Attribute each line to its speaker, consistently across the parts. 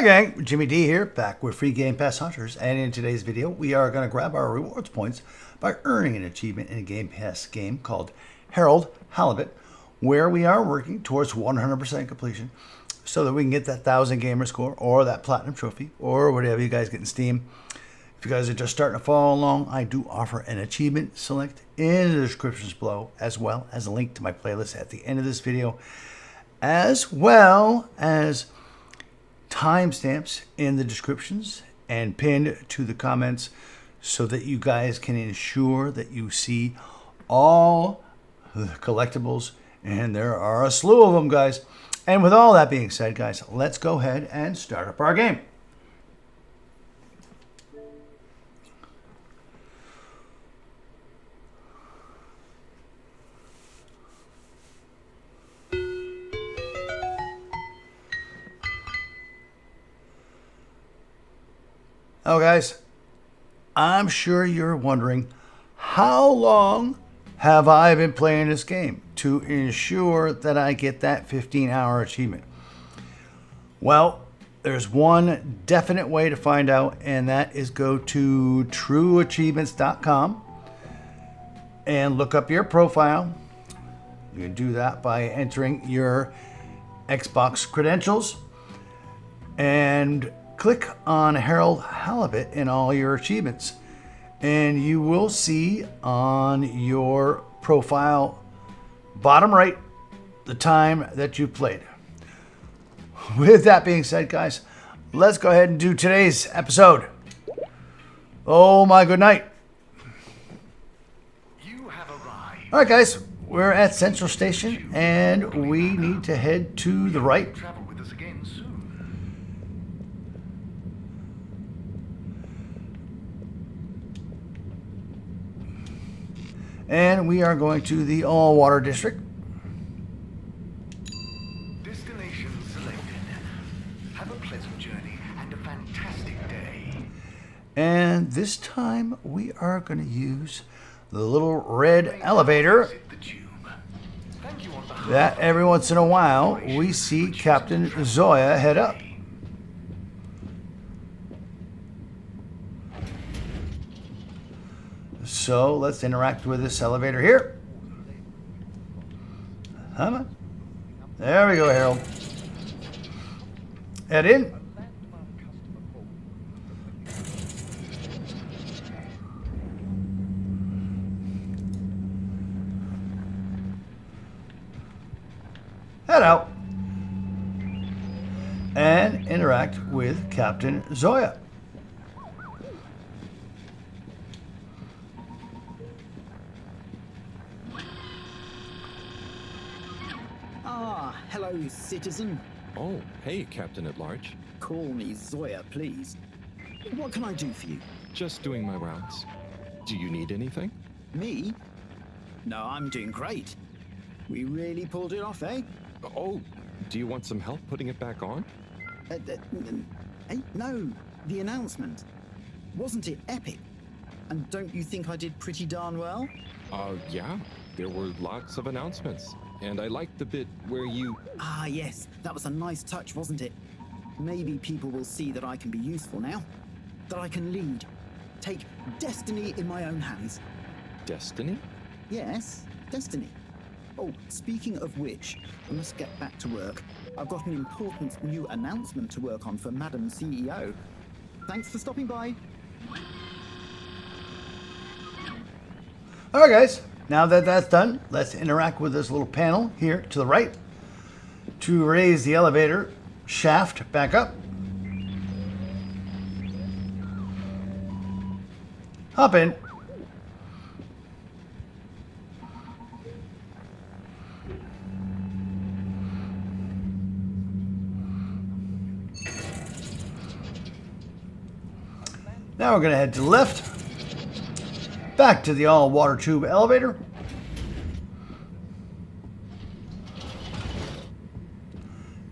Speaker 1: Hi gang, Jimmy D here, back with free Game Pass Hunters, and in today's video we are going to grab our rewards points by earning an achievement in a Game Pass game called Harold Halibut, where we are working towards 100% completion so that we can get that 1000 gamer score or that platinum trophy or whatever you guys get in Steam. If you guys are just starting to follow along, I do offer an achievement select in the descriptions below, as well as a link to my playlist at the end of this video, as well as timestamps in the descriptions and pinned to the comments so that you guys can ensure that you see all the collectibles, and there are a slew of them, guys. And with all that being said, guys, let's go ahead and start up our game. Oh, guys, I'm sure you're wondering, how long have I been playing this game to ensure that I get that 15-hour achievement? Well, there's one definite way to find out, and that is go to trueachievements.com and look up your profile. You can do that by entering your Xbox credentials and click on Harold Halibut in all your achievements, and you will see on your profile bottom right the time that you played. With that being said, guys, let's go ahead and do today's episode. Oh my good night.
Speaker 2: You have arrived.
Speaker 1: All right, guys, we're at Central Station and we need to head to the right.
Speaker 2: Travel with us again soon.
Speaker 1: And we are going to the all-water district.
Speaker 2: Destination selected. Have a pleasant journey and a fantastic day.
Speaker 1: And this time we are going to use the little red elevator
Speaker 2: Exit the tube. Thank you on behalf
Speaker 1: that every once in a while we see Captain Zoya head up. So let's interact with this elevator here. Come on. There we go, Harold. Head in. Head out. And interact with Captain Zoya.
Speaker 3: Hello, citizen.
Speaker 4: Oh, hey, Captain at Large.
Speaker 3: Call me Zoya, please. What can I do for you?
Speaker 4: Just doing my rounds. Do you need anything?
Speaker 3: Me? No, I'm doing great. We really pulled it off, eh?
Speaker 4: Oh, do you want some help putting it back on?
Speaker 3: No, the announcement. Wasn't it epic? And don't you think I did pretty darn well?
Speaker 4: Yeah. There were lots of announcements. And I liked the bit where you...
Speaker 3: Ah, yes. That was a nice touch, wasn't it? Maybe people will see that I can be useful now. That I can lead. Take destiny in my own hands.
Speaker 4: Destiny?
Speaker 3: Yes, destiny. Oh, speaking of which, I must get back to work. I've got an important new announcement to work on for Madam CEO. Thanks for stopping by.
Speaker 1: All right, guys. Now that that's done, let's interact with this little panel here to the right to raise the elevator shaft back up. Hop in. Now we're going to head to the left. Back to the all-water tube elevator.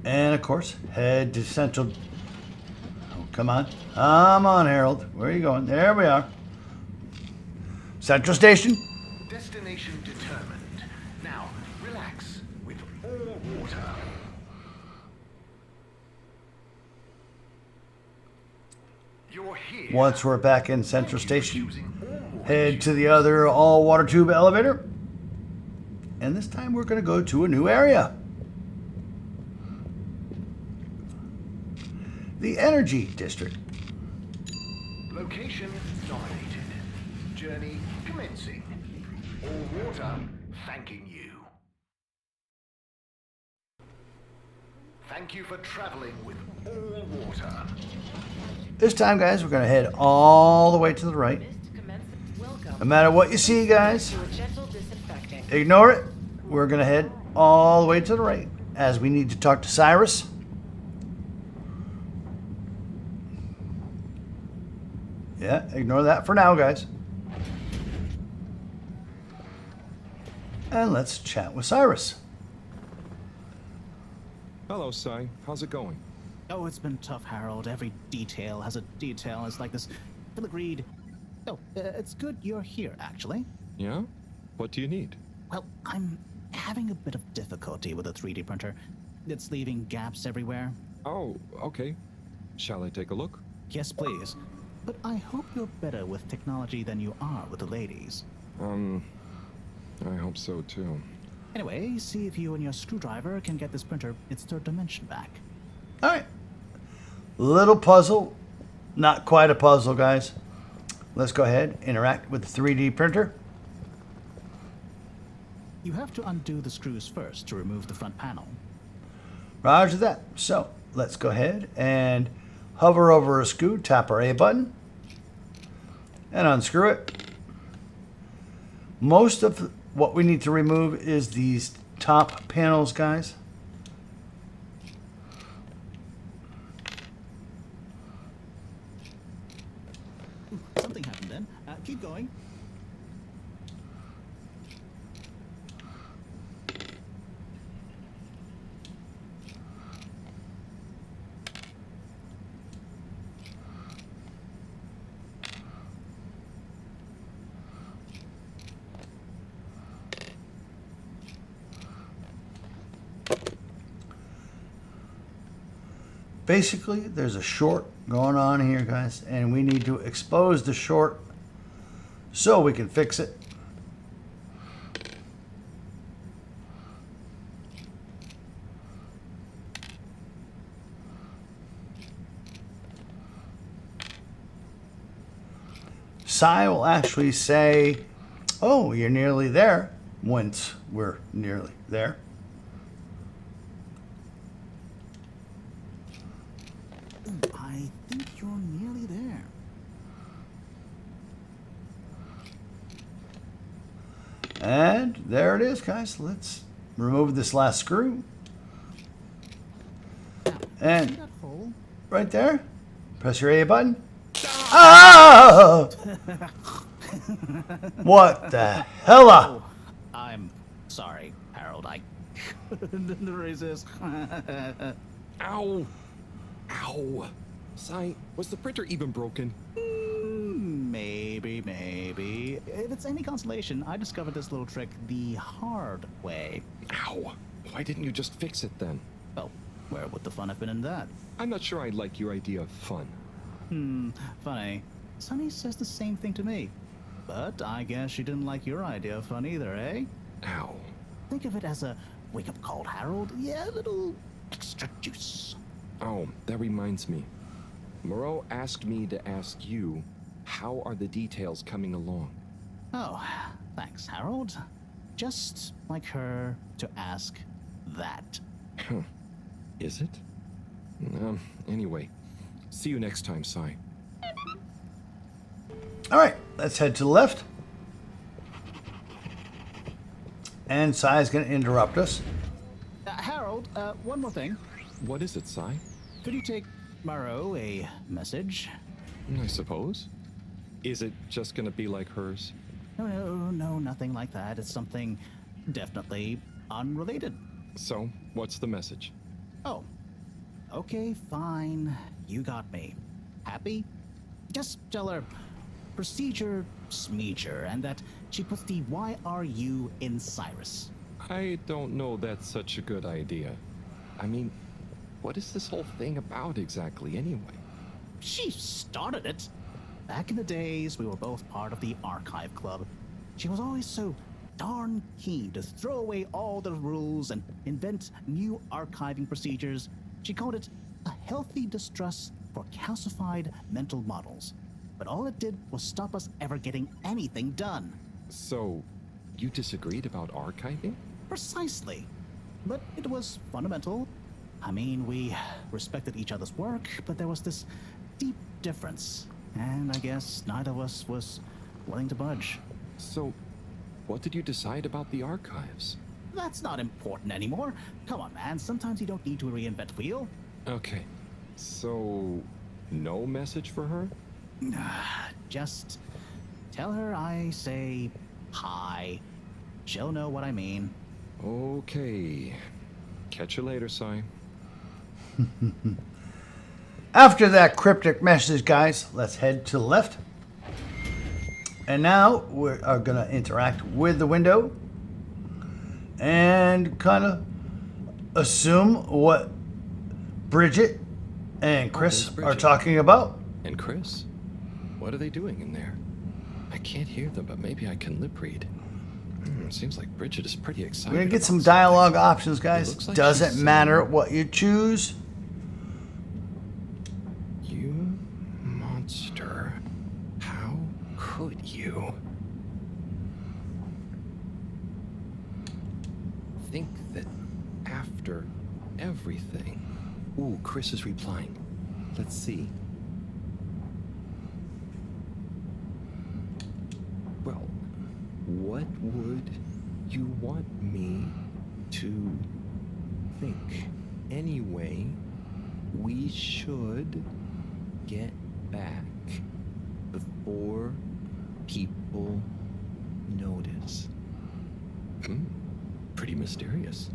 Speaker 1: And of course, head to Central. Oh, come on. Come on, Harold. Where are you going? There we are. Central Station.
Speaker 2: Destination determined. Now, relax with all water. You're here.
Speaker 1: Once we're back in Central
Speaker 2: Thank you for
Speaker 1: Station,
Speaker 2: choosing all-water
Speaker 1: head to
Speaker 2: tubes.
Speaker 1: the other all-water tube elevator. And this time we're going to go to a new area. The Energy District.
Speaker 2: Location nominated. Journey commencing. All water thanking you. Thank you for traveling with all water.
Speaker 1: This time, guys, we're going to head all the way to the right. No matter what you see, guys, ignore it. We're going to head all the way to the right as we need to talk to Cyrus. Yeah, ignore that for now, guys. And let's chat with Cyrus.
Speaker 4: Hello, Cy. How's it going?
Speaker 3: Oh, it's been tough, Harold. Every detail has a detail. It's like this filigreed. Oh, it's good you're here, actually.
Speaker 4: Yeah? What do you need?
Speaker 3: Well, I'm having a bit of difficulty with the 3D printer. It's leaving gaps everywhere.
Speaker 4: Oh, okay. Shall I take a look?
Speaker 3: Yes, please. But I hope you're better with technology than you are with the ladies.
Speaker 4: I hope so too.
Speaker 3: Anyway, see if you and your screwdriver can get this printer its third dimension back.
Speaker 1: All right. Little puzzle. Not quite a puzzle, guys. Let's go ahead, interact with the 3D printer.
Speaker 3: You have to undo the screws first to remove the front panel.
Speaker 1: Roger that. So let's go ahead and hover over a screw, tap our A button, and unscrew it. Most of what we need to remove is these top panels, guys.
Speaker 3: Something happened then. Keep going.
Speaker 1: Basically, there's a short going on here, guys, and we need to expose the short so we can fix it. Cy will actually say, "Oh, you're nearly there," once we're nearly there.
Speaker 3: I think you're nearly there.
Speaker 1: And there it is, guys. Let's remove this last screw.
Speaker 3: See
Speaker 1: And
Speaker 3: that hole?
Speaker 1: right there, press your A button. Ah! What the hella?
Speaker 3: I'm sorry, Harold. I couldn't resist.
Speaker 4: Ow! Ow! Cy, was the printer even broken?
Speaker 3: Maybe. If it's any consolation, I discovered this little trick the hard way.
Speaker 4: Ow! Why didn't you just fix it then?
Speaker 3: Well, where would the fun have been in that?
Speaker 4: I'm not sure I like your idea of fun.
Speaker 3: Funny. Sunny says the same thing to me. But I guess she didn't like your idea of fun either, eh?
Speaker 4: Ow.
Speaker 3: Think of it as a wake-up call, Harold. Yeah, a little extra juice.
Speaker 4: Oh, that reminds me. Moreau asked me to ask you, how are the details coming along?
Speaker 3: Oh, thanks, Harold. Just like her to ask that.
Speaker 4: Is it? Anyway, see you next time, Cy.
Speaker 1: All right, let's head to the left. And Cy's going to interrupt us.
Speaker 3: Harold, one more thing.
Speaker 4: What is it, Cy?
Speaker 3: Could you take Moreau a message?
Speaker 4: I suppose. Is it just gonna be like hers?
Speaker 3: No, nothing like that. It's something definitely unrelated.
Speaker 4: So, what's the message?
Speaker 3: Oh, okay, fine. You got me. Happy? Just tell her procedure smeeger and that she puts the YRU in Cyrus.
Speaker 4: I don't know that's such a good idea. I mean, what is this whole thing about exactly anyway?
Speaker 3: she started it. Back in the days, we were both part of the archive club. She was always so darn keen to throw away all the rules and invent new archiving procedures. She called it a healthy distrust for calcified mental models. But all it did was stop us ever getting anything done.
Speaker 4: So, you disagreed about archiving?
Speaker 3: Precisely. But it was fundamental. I mean, we respected each other's work, but there was this deep difference. And I guess neither of us was willing to budge.
Speaker 4: So, what did you decide about the archives?
Speaker 3: That's not important anymore. Come on, man. Sometimes you don't need to reinvent the wheel.
Speaker 4: Okay. So, no message for her?
Speaker 3: Just tell her I say hi. She'll know what I mean.
Speaker 4: Okay. Catch you later, Cy.
Speaker 1: After that cryptic message, guys, let's head to the left. And now we are going to interact with the window and kind of assume what Bridget and Chris
Speaker 4: there's
Speaker 1: are
Speaker 4: Bridget.
Speaker 1: talking about.
Speaker 4: And Chris? What are they doing in there? I can't hear them, but maybe I can lip read. Seems like Bridget is pretty excited.
Speaker 1: We're going to get
Speaker 4: about
Speaker 1: some
Speaker 4: something.
Speaker 1: dialogue options, guys.
Speaker 4: looks like
Speaker 1: Doesn't
Speaker 4: she's,
Speaker 1: matter what you choose.
Speaker 4: You monster. How could you? Think that after everything... Ooh, Chris is replying. Let's see. Well, what would you want me to think? Anyway, we should get back before people notice. Pretty mysterious.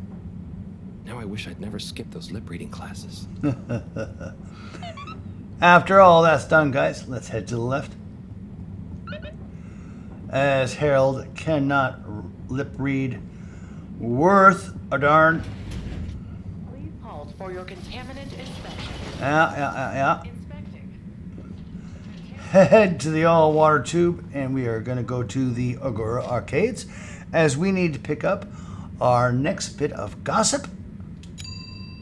Speaker 4: Now I wish I'd never skipped those lip reading classes.
Speaker 1: After all that's done, guys, let's head to the left. As Harold cannot lip read worth a darn.
Speaker 5: Please hold for your contaminant inspection.
Speaker 1: Yeah.
Speaker 5: Inspecting.
Speaker 1: Head to the all-water tube, and we are going to go to the Agora Arcades, as we need to pick up our next bit of gossip.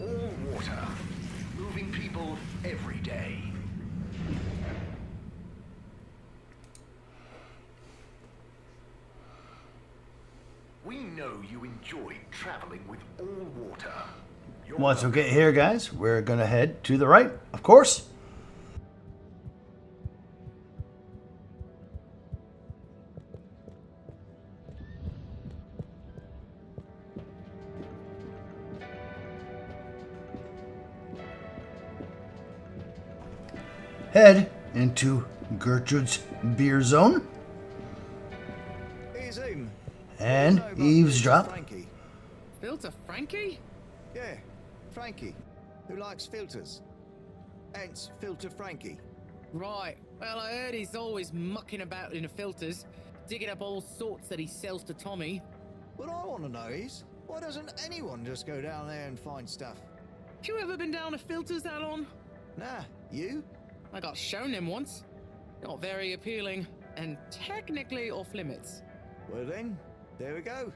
Speaker 2: All water. Moving people every day. We know you enjoy traveling with all water. You're
Speaker 1: Once we get here, guys, we're going to head to the right, of course. Head into Gertrude's beer zone
Speaker 6: Here's him.
Speaker 1: and
Speaker 6: Know about
Speaker 1: eavesdrop.
Speaker 6: Frankie.
Speaker 7: Filter Frankie?
Speaker 6: Yeah, Frankie, who likes filters. Hence, Filter Frankie.
Speaker 7: Right. Well, I heard he's always mucking about in the filters, digging up all sorts that he sells to Tommy.
Speaker 6: What I want to know is, why doesn't anyone just go down there and find stuff?
Speaker 7: You ever been down to filters, Alon?
Speaker 6: Nah, you?
Speaker 7: I got shown them once. Not very appealing, and technically off limits.
Speaker 6: Well then, there we go.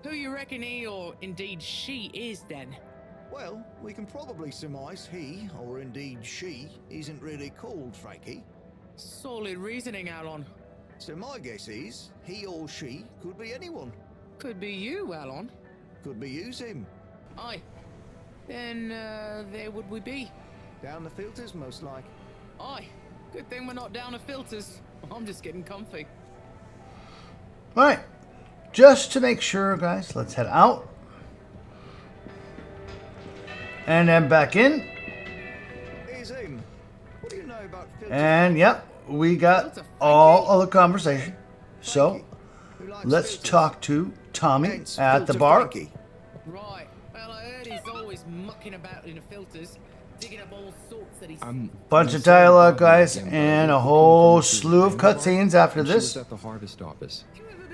Speaker 7: Who you reckon he, or indeed she, is then?
Speaker 6: Well, we can probably surmise he, or indeed she, isn't really called Frankie.
Speaker 7: Solid reasoning, Alon.
Speaker 6: So my guess is, he or she could be anyone.
Speaker 7: Could be you, Alon.
Speaker 6: Could be use him.
Speaker 7: Aye. Then, there would we be.
Speaker 6: Down the filters, most like.
Speaker 7: Aye. Good thing we're not down to filters. I'm just getting comfy.
Speaker 1: All right, just to make sure, guys, let's head out. And then back in.
Speaker 6: Here's him. What do you know about filters?
Speaker 1: And yep, we got all of the conversation. So
Speaker 6: Who likes
Speaker 1: let's
Speaker 6: filters?
Speaker 1: talk to Tommy
Speaker 6: Hence,
Speaker 1: at the
Speaker 6: Filter
Speaker 1: bar.
Speaker 6: Frankie.
Speaker 7: Right. Well, I heard he's always mucking about in the filters, digging up all sorts that he's...
Speaker 1: Bunch of dialogue, guys, and a whole slew of cutscenes after
Speaker 4: She was
Speaker 1: this.
Speaker 4: at the harvest office.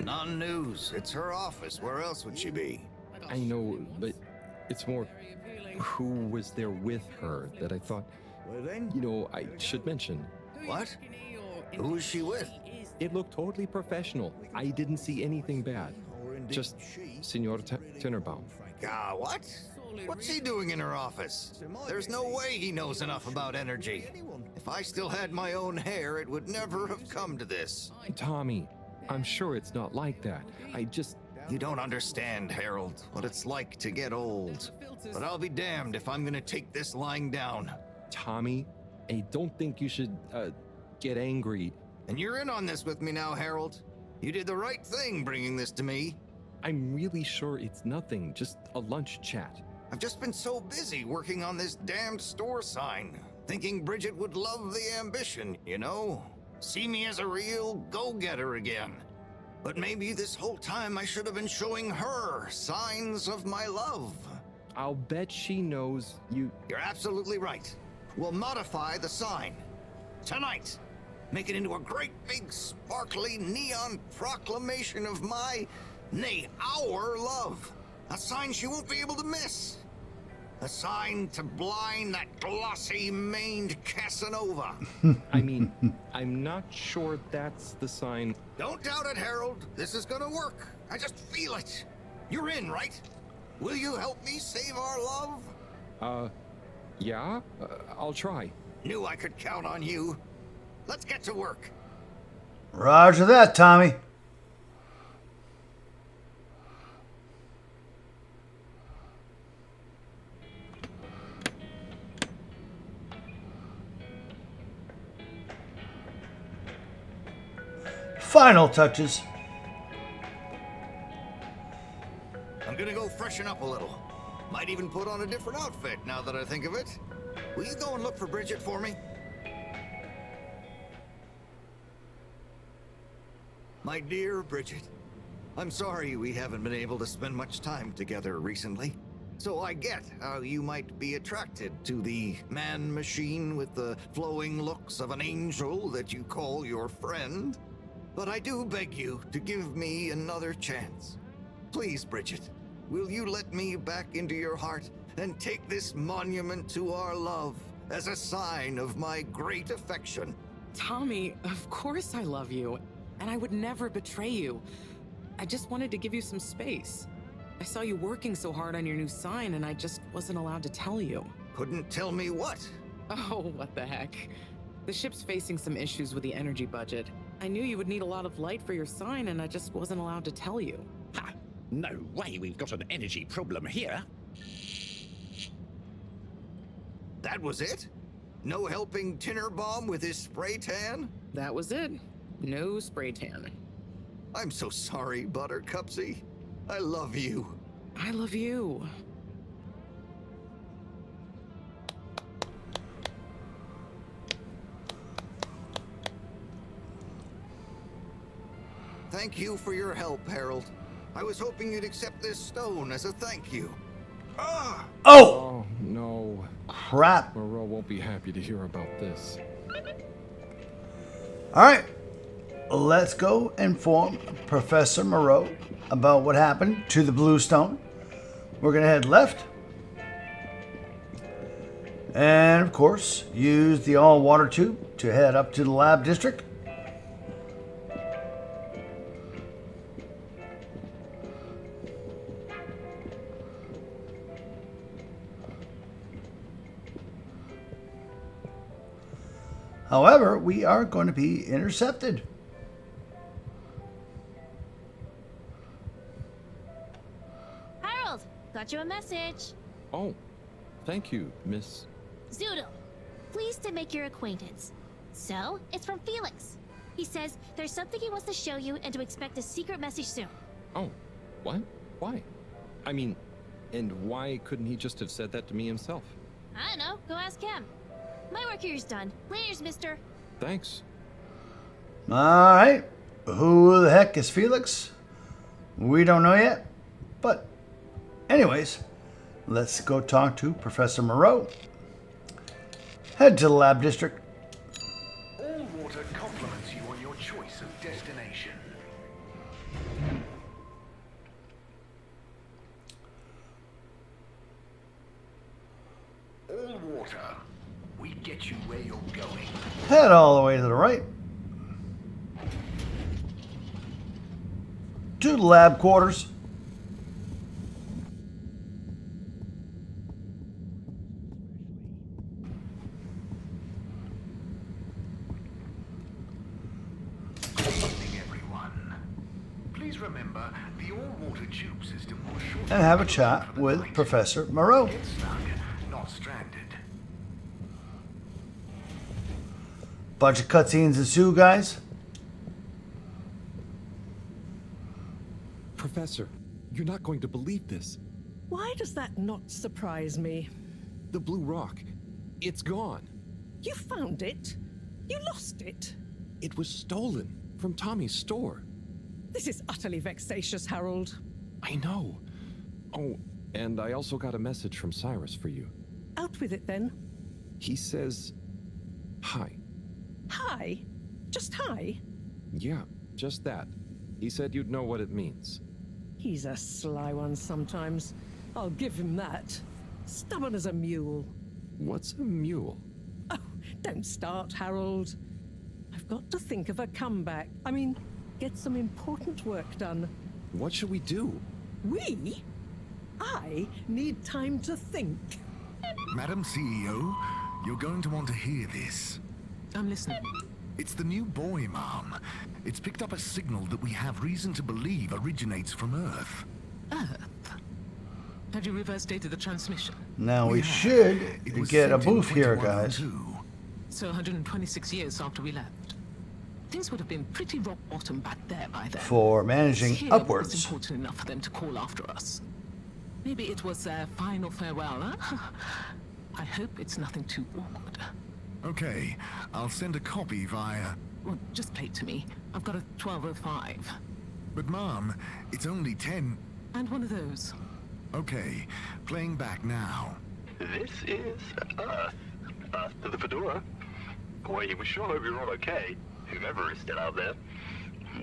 Speaker 6: Non news. It's her office. Where else would she be?
Speaker 4: I know, but it's more
Speaker 7: Very appealing.
Speaker 4: who was there with her that I thought
Speaker 6: Well then,
Speaker 4: You know, I should mention,
Speaker 6: what? Who is she with?
Speaker 4: it looked totally professional. I didn't see anything bad.
Speaker 6: Or indeed
Speaker 4: Just
Speaker 6: she,
Speaker 4: Senor Tinnerbaum.
Speaker 6: Ah, what? What's he doing in her office? There's no way he knows enough about energy. If I still had my own hair, it would never have come to this.
Speaker 4: Tommy, I'm sure it's not like that.
Speaker 6: You don't understand, Harold, what it's like to get old. But I'll be damned if I'm gonna take this lying down.
Speaker 4: Tommy, I don't think you should, get angry.
Speaker 6: And you're in on this with me now, Harold. You did the right thing bringing this to me.
Speaker 4: I'm really sure it's nothing, just a lunch chat.
Speaker 6: I've just been so busy working on this damned store sign, thinking Bridget would love the ambition, you know? See me as a real go-getter again. But maybe this whole time I should have been showing her signs of my love.
Speaker 4: I'll bet she knows you.
Speaker 6: You're absolutely right. We'll modify the sign. Tonight. Make it into a great big sparkly neon proclamation of my, nay, our love. A sign she won't be able to miss. A sign to blind that glossy-maned Casanova.
Speaker 4: I mean, I'm not sure that's the sign.
Speaker 6: Don't doubt it, Harold. This is gonna work. I just feel it. You're in, right? Will you help me save our love?
Speaker 4: Yeah? I'll try.
Speaker 6: Knew I could count on you. Let's get to work.
Speaker 1: Roger that, Tommy. Final touches.
Speaker 6: I'm gonna go freshen up a little. Might even put on a different outfit now that I think of it. Will you go and look for Bridget for me? My dear Bridget, I'm sorry we haven't been able to spend much time together recently. So I get how you might be attracted to the man-machine with the flowing looks of an angel that you call your friend. But I do beg you to give me another chance. Please, Bridget, will you let me back into your heart and take this monument to our love as a sign of my great affection?
Speaker 5: Tommy, of course I love you, and I would never betray you. I just wanted to give you some space. I saw you working so hard on your new sign, and I just wasn't allowed to tell you.
Speaker 6: Couldn't tell me what?
Speaker 5: Oh, what the heck. The ship's facing some issues with the energy budget. I knew you would need a lot of light for your sign, and I just wasn't allowed to tell you.
Speaker 8: Ha! No way we've got an energy problem here.
Speaker 6: That was it? No helping Tinnerbomb with his spray tan?
Speaker 5: That was it. No spray tan.
Speaker 6: I'm so sorry, Buttercupsy. I love you.
Speaker 5: I love you.
Speaker 6: Thank you for your help, Harold. I was hoping you'd accept this stone as a thank you. Ah!
Speaker 1: Oh,
Speaker 4: Oh, no.
Speaker 1: crap.
Speaker 4: Moreau won't be happy to hear about this.
Speaker 1: All right, let's go inform Professor Moreau about what happened to the blue stone. We're going to head left. And, of course, use the all-water tube to head up to the lab district. However, we are going to be intercepted.
Speaker 9: Harold, got you a message.
Speaker 4: Oh, thank you, Miss.
Speaker 9: Zoodle, pleased to make your acquaintance. So, it's from Felix. He says there's something he wants to show you and to expect a secret message soon.
Speaker 4: Oh, what? Why? I mean, and why couldn't he just have said that to me himself?
Speaker 9: I don't know, go ask him. My work here's done. Laters, mister.
Speaker 4: Thanks.
Speaker 1: All right, who the heck is Felix? We don't know yet. But anyways, let's go talk to Professor Moreau. Head to the lab district.
Speaker 2: All water compliments you on your choice of destination. All water. We get you're going.
Speaker 1: Head all the way to the right. To the lab quarters.
Speaker 2: Please remember, the all-water tube system will shorten
Speaker 1: And have a chat with Professor Moreau.
Speaker 2: Get stuck, not stranded.
Speaker 1: Bunch of cutscenes ensue, guys.
Speaker 4: Professor, you're not going to believe this.
Speaker 10: Why does that not surprise me?
Speaker 4: The blue rock, it's gone.
Speaker 10: You found it? You lost it?
Speaker 4: It was stolen from Tommy's store.
Speaker 10: This is utterly vexatious, Harold.
Speaker 4: I know. Oh, and I also got a message from Cyrus for you.
Speaker 10: Out with it, then.
Speaker 4: He says, hi.
Speaker 10: Hi? Just hi?
Speaker 4: Yeah, just that. He said you'd know what it means.
Speaker 10: He's a sly one sometimes. I'll give him that. Stubborn as a mule.
Speaker 4: What's a mule?
Speaker 10: Oh, don't start, Harold. I've got to think of a comeback. I mean, get some important work done.
Speaker 4: What should we do?
Speaker 10: We? I need time to think.
Speaker 2: Madam CEO, you're going to want to hear this.
Speaker 5: I'm listening.
Speaker 2: It's the new boy, Mom. It's picked up a signal that we have reason to believe originates from Earth.
Speaker 5: Earth? Have you reverse dated the transmission?
Speaker 1: Now we
Speaker 2: have.
Speaker 1: should
Speaker 2: It was
Speaker 1: get a
Speaker 2: sent in
Speaker 1: booth here, guys.
Speaker 2: 2102.
Speaker 5: So 126 years after we left. Things would have been pretty rock bottom back there by then.
Speaker 1: For managing
Speaker 5: Here was
Speaker 1: upwards.
Speaker 5: important enough for them to call after us. Maybe it was their final farewell, huh? I hope it's nothing too awkward.
Speaker 2: Okay, I'll send a copy via...
Speaker 5: Well, just play it to me. I've got a 1205.
Speaker 2: But Mom, it's only 10...
Speaker 5: And one of those.
Speaker 2: Okay, playing back now.
Speaker 11: This is Earth. Earth to the Fedora. We sure hope you're all okay, whomever is still out there.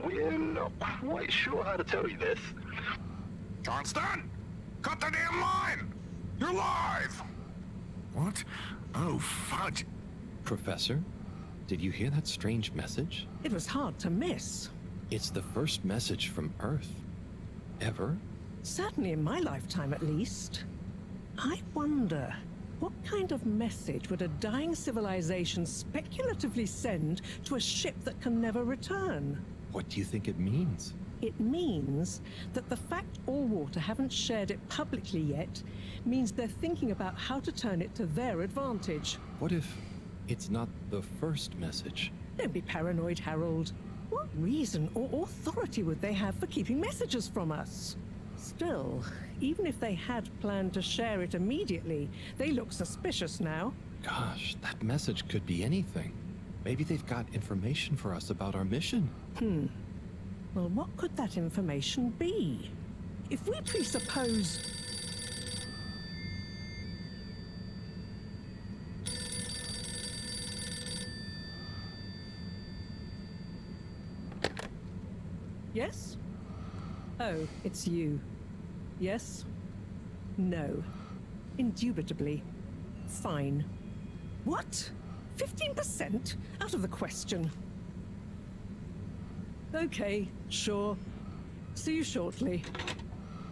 Speaker 11: We're not quite sure how to tell you this.
Speaker 2: Johnston! Cut the damn line! You're live! What? Oh, fudge.
Speaker 4: Professor, did you hear that strange message?
Speaker 10: It was hard to miss.
Speaker 4: It's the first message from Earth. Ever?
Speaker 10: Certainly in my lifetime, at least. I wonder, what kind of message would a dying civilization speculatively send to a ship that can never return?
Speaker 4: What do you think it means?
Speaker 10: It means that the fact Allwater haven't shared it publicly yet means they're thinking about how to turn it to their advantage.
Speaker 4: What if it's not the first message?
Speaker 10: Don't be paranoid, Harold. What reason or authority would they have for keeping messages from us? Still, even if they had planned to share it immediately, they look suspicious now.
Speaker 4: Gosh, that message could be anything. Maybe they've got information for us about our mission.
Speaker 10: Well, what could that information be? If we presuppose... Yes? Oh, it's you. Yes? No. Indubitably. Fine. What? 15%? Out of the question. Okay, sure. See you shortly.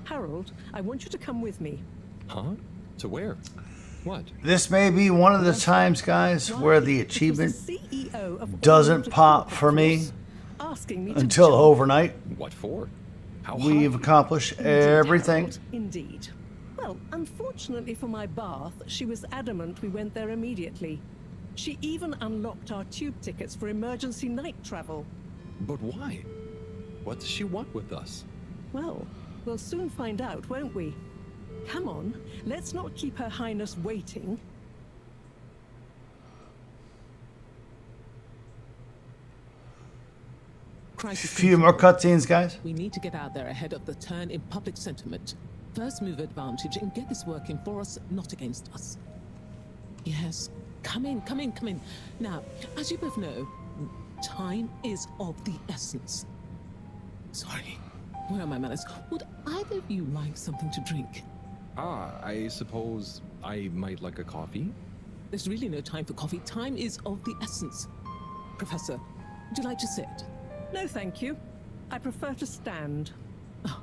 Speaker 10: Harold, I want you to come with me.
Speaker 4: Huh? To where? What?
Speaker 1: This may be one of the times, guys, where the achievement
Speaker 10: CEO of
Speaker 1: doesn't
Speaker 10: Allwater
Speaker 1: pop
Speaker 10: Corp,
Speaker 1: for
Speaker 10: of
Speaker 1: me
Speaker 10: course, asking me to
Speaker 1: until
Speaker 10: jump.
Speaker 1: overnight.
Speaker 4: What for? How
Speaker 1: We've
Speaker 4: high?
Speaker 1: accomplished
Speaker 10: Indeed,
Speaker 1: everything.
Speaker 10: Harold, indeed. Well, unfortunately for my bath, she was adamant we went there immediately. She even unlocked our tube tickets for emergency night travel.
Speaker 4: But why? What does she want with us?
Speaker 10: Well, we'll soon find out, won't we? Come on, let's not keep Her Highness waiting.
Speaker 5: Crisis
Speaker 1: Few more
Speaker 5: control.
Speaker 1: cutscenes, guys.
Speaker 5: We need to get out there ahead of the turn in public sentiment. First move advantage and get this working for us, not against us. Yes, come in, come in, come in. Now, as you both know, time is of the essence. Sorry, where are my manners? Would either of you like something to drink?
Speaker 4: I suppose I might like a coffee.
Speaker 5: There's really no time for coffee. Time is of the essence. Professor, would you like to sit?
Speaker 10: No, thank you. I prefer to stand.
Speaker 5: Oh,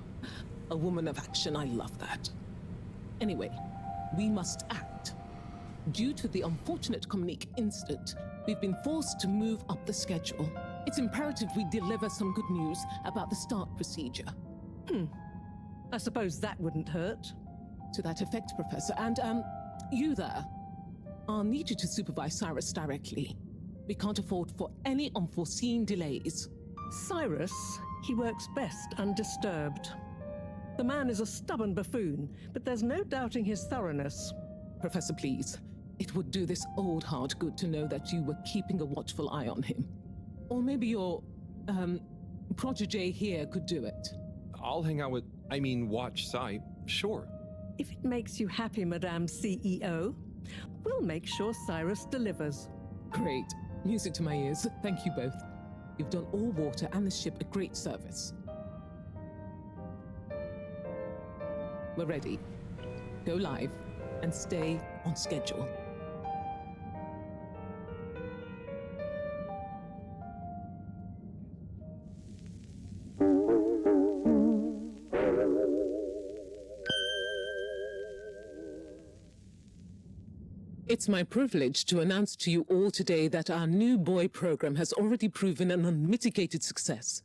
Speaker 5: a woman of action, I love that. Anyway, we must act. Due to the unfortunate Communique incident, we've been forced to move up the schedule. It's imperative we deliver some good news about the start procedure.
Speaker 10: I suppose that wouldn't hurt.
Speaker 5: To that effect, Professor. And, you there. I'll need you to supervise Cyrus directly. We can't afford for any unforeseen delays.
Speaker 10: Cyrus, he works best undisturbed. The man is a stubborn buffoon, but there's no doubting his thoroughness.
Speaker 5: Professor, please. It would do this old heart good to know that you were keeping a watchful eye on him. Or maybe your, protege here could do it.
Speaker 4: I'll hang out with, watch Cy, sure.
Speaker 10: If it makes you happy, Madame CEO, we'll make sure Cyrus delivers.
Speaker 5: Great. Music to my ears. Thank you both. You've done all water and the ship a great service. We're ready. Go live and stay on schedule. It's my privilege to announce to you all today that our new boy program has already proven an unmitigated success.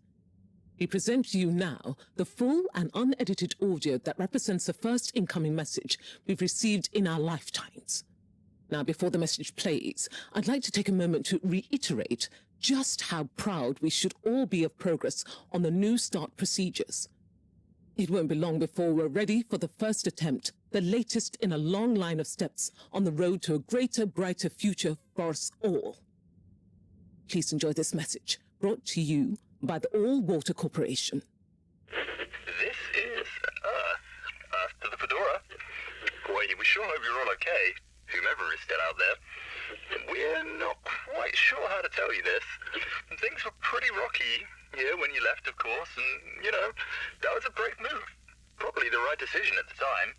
Speaker 5: We present to you now the full and unedited audio that represents the first incoming message we've received in our lifetimes. Now, before the message plays, I'd like to take a moment to reiterate just how proud we should all be of progress on the new start procedures. It won't be long before we're ready for the first attempt, the latest in a long line of steps on the road to a greater, brighter future for us all. Please enjoy this message, brought to you by the All Water Corporation.
Speaker 11: This is Earth to the Fedora. Boy, we sure hope you're all okay, whomever is still out there. We're not quite sure how to tell you this. Things were pretty rocky here when you left, of course, and, that was a brave move. Probably the right decision at the time.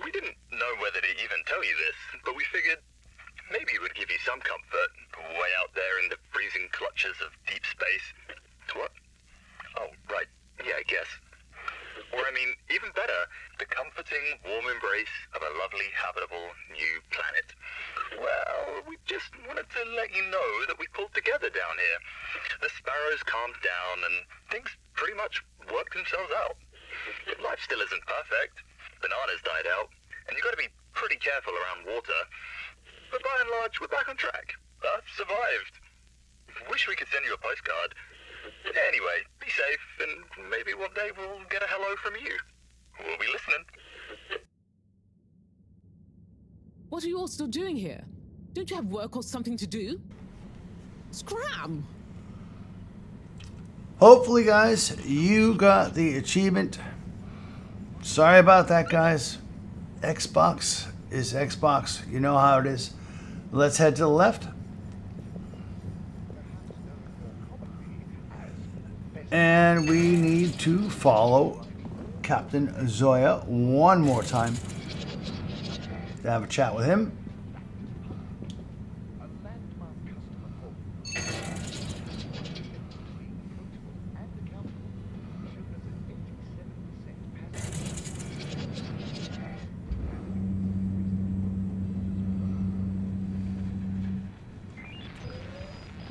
Speaker 11: We didn't know whether to even tell you this, but we figured maybe it would give you some comfort, way out there in the freezing clutches of deep space. What? Oh, right. Yeah, I guess. Or, even better, the comforting, warm embrace of a lovely, habitable, new planet. Well, we just wanted to let you know that we pulled together down here. The sparrows calmed down, and things pretty much worked themselves out. Life still isn't perfect. Bananas died out, and you've got to be pretty careful around water. But by and large, we're back on track. Earth survived. Wish we could send you a postcard. Anyway, be safe, and maybe one day we'll get a hello from you. We'll be listening.
Speaker 5: What are you all still doing here? Don't you have work or something to do? Scram!
Speaker 1: Hopefully, guys, you got the achievement. Sorry about that, guys. Xbox is Xbox. You know how it is. Let's head to the left. And we need to follow Captain Zoya one more time to have a chat with him.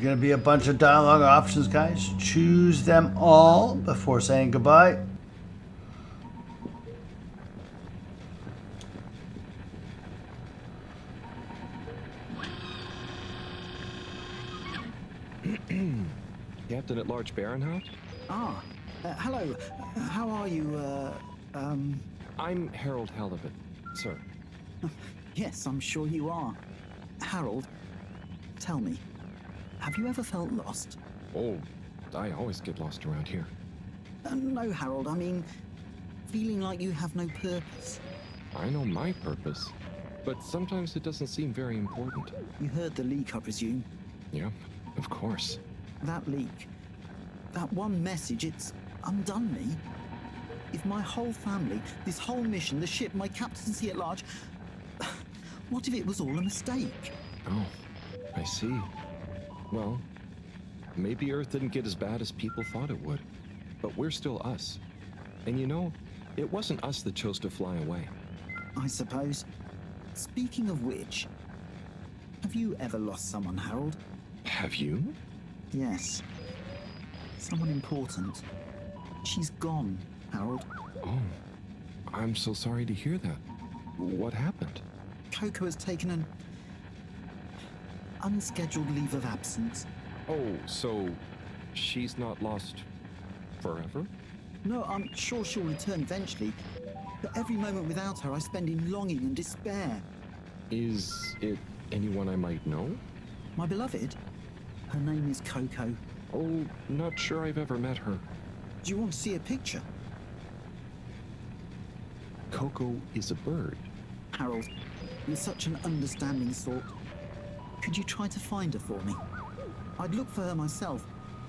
Speaker 1: Going to be a bunch of dialogue options, guys. Choose them all before saying goodbye.
Speaker 4: Captain at Large Baronhout?
Speaker 3: Hello. How are you,
Speaker 4: I'm Harold Halibut, sir.
Speaker 3: Yes, I'm sure you are. Harold, tell me, have you ever felt lost?
Speaker 4: Oh, I always get lost around here.
Speaker 3: No, Harold, feeling like you have no purpose.
Speaker 4: I know my purpose, but sometimes it doesn't seem very important.
Speaker 3: You heard the leak, I presume?
Speaker 4: Yeah, of course.
Speaker 3: That leak, that one message, it's undone me. If my whole family, this whole mission, the ship, my captaincy at large,
Speaker 12: What if it was all a mistake?
Speaker 4: Oh, I see. Well, maybe Earth didn't get as bad as people thought it would. But we're still us. And you know, it wasn't us that chose to fly away.
Speaker 12: I suppose. Speaking of which, have you ever lost someone, Harold?
Speaker 4: Have you?
Speaker 12: Yes. Someone important. She's gone, Harold.
Speaker 4: Oh, I'm so sorry to hear that. What happened?
Speaker 12: Coco has taken an unscheduled leave of absence.
Speaker 4: Oh, so she's not lost forever?
Speaker 12: No, I'm sure she'll return eventually. But every moment without her I spend in longing and despair.
Speaker 4: Is it anyone I might know?
Speaker 12: My beloved? Her name is Coco.
Speaker 4: Oh, not sure I've ever met her.
Speaker 12: Do you want to see a picture?
Speaker 4: Coco is a bird.
Speaker 12: Harold, you're such an understanding sort. Could you try to find her for me? I'd look for her myself,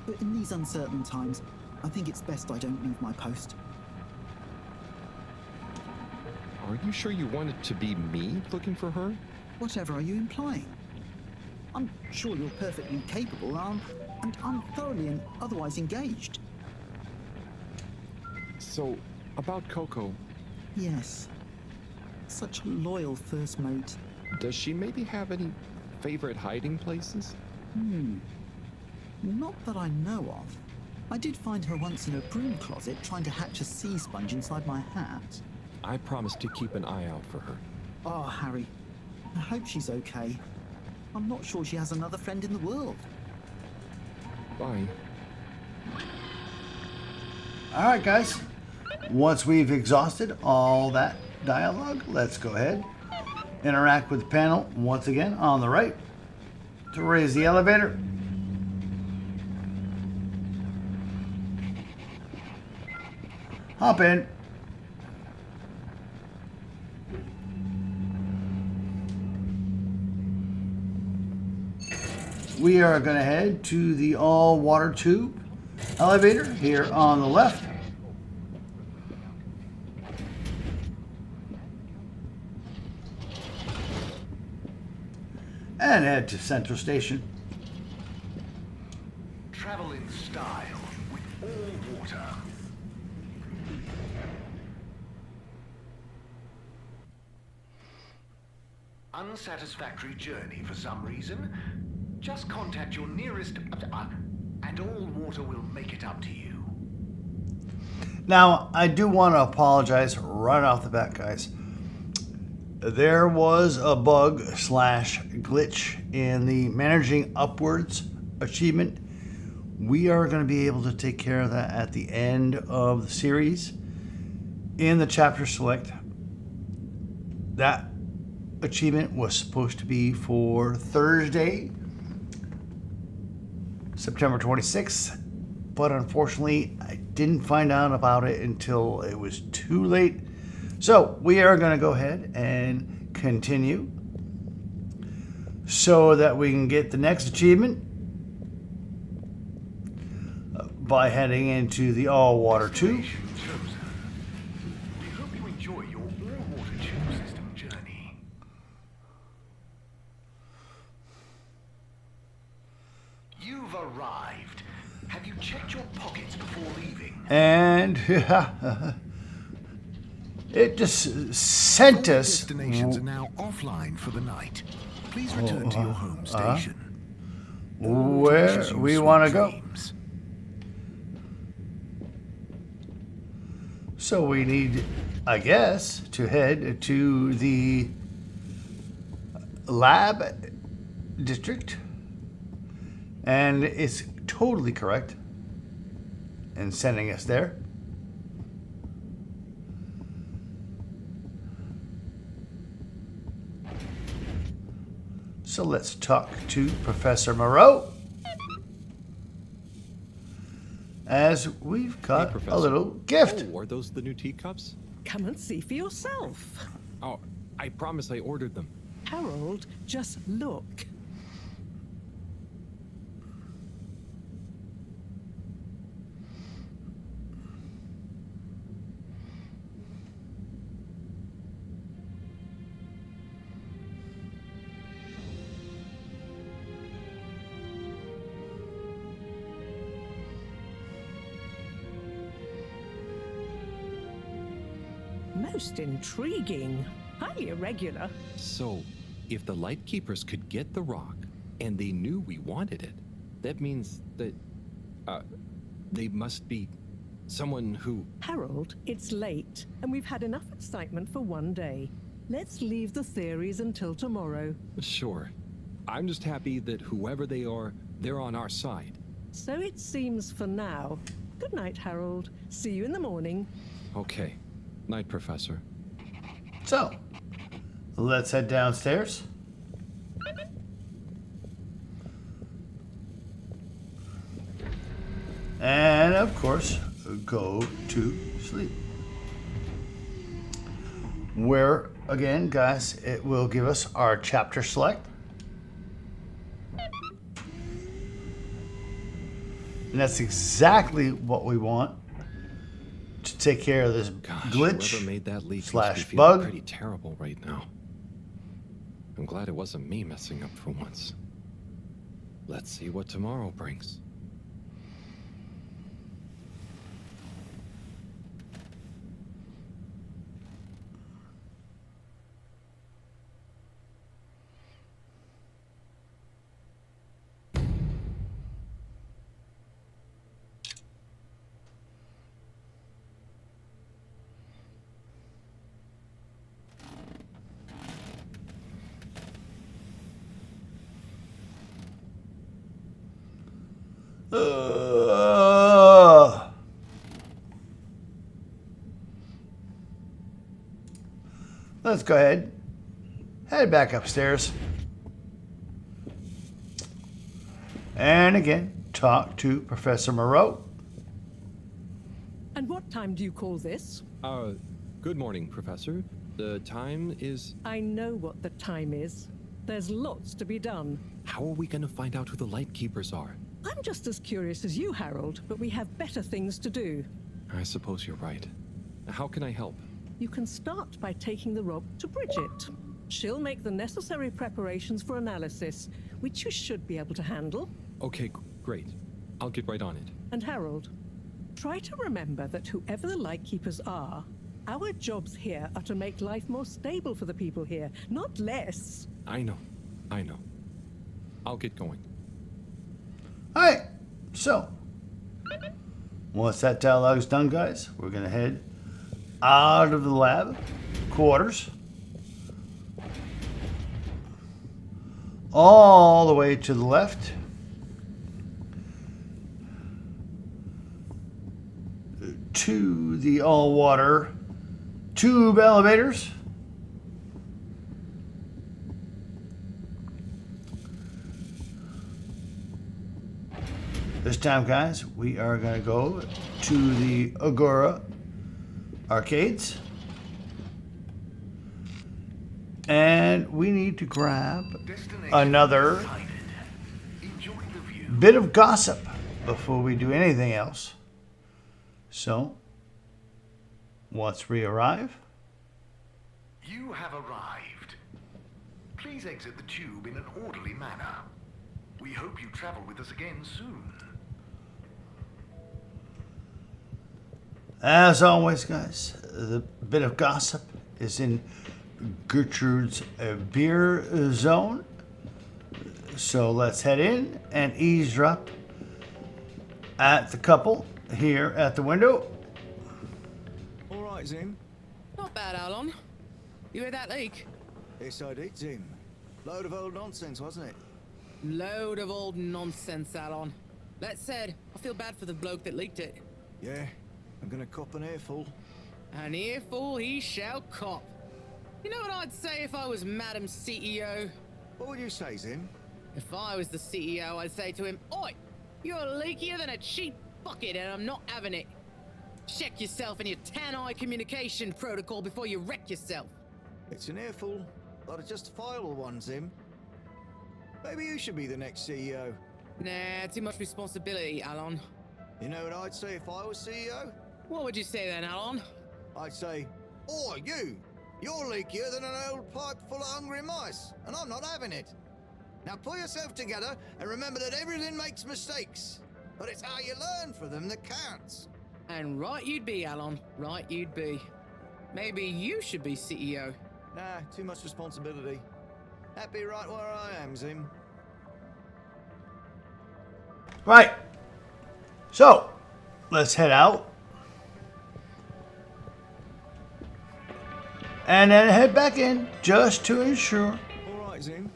Speaker 12: but in these uncertain times, I think it's best I don't leave my post.
Speaker 4: Are you sure you want it to be me looking for her?
Speaker 12: Whatever are you implying? I'm sure you're perfectly capable, and I'm thoroughly and otherwise engaged.
Speaker 4: So, about Coco.
Speaker 12: Yes. Such a loyal first mate.
Speaker 4: Does she maybe have any favorite hiding places?
Speaker 12: Not that I know of. I did find her once in a broom closet trying to hatch a sea sponge inside my hat.
Speaker 4: I promised to keep an eye out for her.
Speaker 12: Oh, Harry. I hope she's okay. I'm not sure she has another friend in the world.
Speaker 4: Bye.
Speaker 1: All right, guys. Once we've exhausted all that dialogue, let's go ahead. Interact with the panel once again on the right to raise the elevator. Hop in. We are going to head to the all-water tube elevator here on the left. And head to Central Station.
Speaker 2: Travel in style with all water. Unsatisfactory journey for some reason? Just contact your nearest and all water will make it up to you.
Speaker 1: Now, I do want to apologize right off the bat, guys. There was a bug / glitch in the Managing Upwards achievement. We are going to be able to take care of that at the end of the series. In the chapter select, that achievement was supposed to be for Thursday, September 26th, but unfortunately I didn't find out about it until it was too late. So we are going to go ahead and continue so that we can get the next achievement by heading into the all-water tube.
Speaker 2: We hope you enjoy your all-water tube system journey. You've arrived. Have you checked your pockets before leaving?
Speaker 1: And it just sent us.
Speaker 2: Destinations are now offline for the night. Please return to your home station.
Speaker 1: Where we want to go. So we need, I guess, to head to the lab district. And it's totally correct in sending us there. So let's talk to Professor Moreau, as we've got a little gift.
Speaker 4: Oh, are those the new teacups?
Speaker 10: Come and see for yourself.
Speaker 4: Oh, I promise I ordered them.
Speaker 10: Harold, just look. Most intriguing. Highly irregular.
Speaker 4: So, if the Lightkeepers could get the rock, and they knew we wanted it, that means that, they must be someone who...
Speaker 10: Harold, it's late, and we've had enough excitement for one day. Let's leave the theories until tomorrow.
Speaker 4: Sure. I'm just happy that whoever they are, they're on our side.
Speaker 10: So it seems for now. Good night, Harold. See you in the morning.
Speaker 4: Okay. Night, Professor.
Speaker 1: So, let's head downstairs. And of course, go to sleep. Where, again, guys, it will give us our chapter select. And that's exactly what we want to take care of this glitch
Speaker 4: Whoever made that leak
Speaker 1: slash
Speaker 4: must be feeling
Speaker 1: bug.
Speaker 4: pretty terrible right now. I'm glad it wasn't me messing up for once. Let's see what tomorrow brings.
Speaker 1: Let's go ahead. Head back upstairs. And again, talk to Professor Moreau.
Speaker 10: And what time do you call this?
Speaker 4: Good morning, Professor. The time is...
Speaker 10: I know what the time is. There's lots to be done.
Speaker 4: How are we gonna find out who the Lightkeepers are?
Speaker 10: I'm just as curious as you, Harold, but we have better things to do.
Speaker 4: I suppose you're right. How can I help?
Speaker 10: You can start by taking the rob to Bridget. She'll make the necessary preparations for analysis, which you should be able to handle.
Speaker 4: Okay, great. I'll get right on it.
Speaker 10: And Harold, try to remember that whoever the Lightkeepers are, our jobs here are to make life more stable for the people here, not less.
Speaker 4: I know. I'll get going.
Speaker 1: Alright, so once that dialogue's done, guys, we're gonna head out of the lab quarters all the way to the left to the all-water tube elevators. This time, guys, we are going to go to the Agora arcades. And we need to grab another bit of gossip before we do anything else. So, once we arrive...
Speaker 2: You have arrived. Please exit the tube in an orderly manner. We hope you travel with us again soon.
Speaker 1: As always, guys, the bit of gossip is in Gertrude's beer zone. So let's head in and eavesdrop at the couple here at the window.
Speaker 6: All right, Zim.
Speaker 7: Not bad, Alon. You heard that leak?
Speaker 6: Yes, I did, Zim. Load of old nonsense, wasn't it?
Speaker 7: Load of old nonsense, Alon. That said, I feel bad for the bloke that leaked it.
Speaker 6: Yeah, I'm gonna cop an earful.
Speaker 7: An earful he shall cop. You know what I'd say if I was Madam CEO?
Speaker 6: What would you say, Zim?
Speaker 7: If I was the CEO, I'd say to him, Oi, you're leakier than a cheap bucket and I'm not having it. Check yourself and your tan-eye communication protocol before you wreck yourself.
Speaker 6: It's an earful, but a justifiable one, Zim. Maybe you should be the next CEO.
Speaker 7: Nah, too much responsibility, Alon.
Speaker 6: You know what I'd say if I was CEO?
Speaker 7: What would you say then, Alon?
Speaker 6: I'd say, Oi, you! You're leakier than an old pipe full of hungry mice, and I'm not having it. Now pull yourself together and remember that everything makes mistakes, but it's how you learn from them that counts.
Speaker 7: And right you'd be, Alon. Right you'd be. Maybe you should be CEO.
Speaker 6: Nah, too much responsibility. Happy right where I am, Zim.
Speaker 1: Right. So, let's head out. And then head back in just to ensure.
Speaker 6: All right, Zim.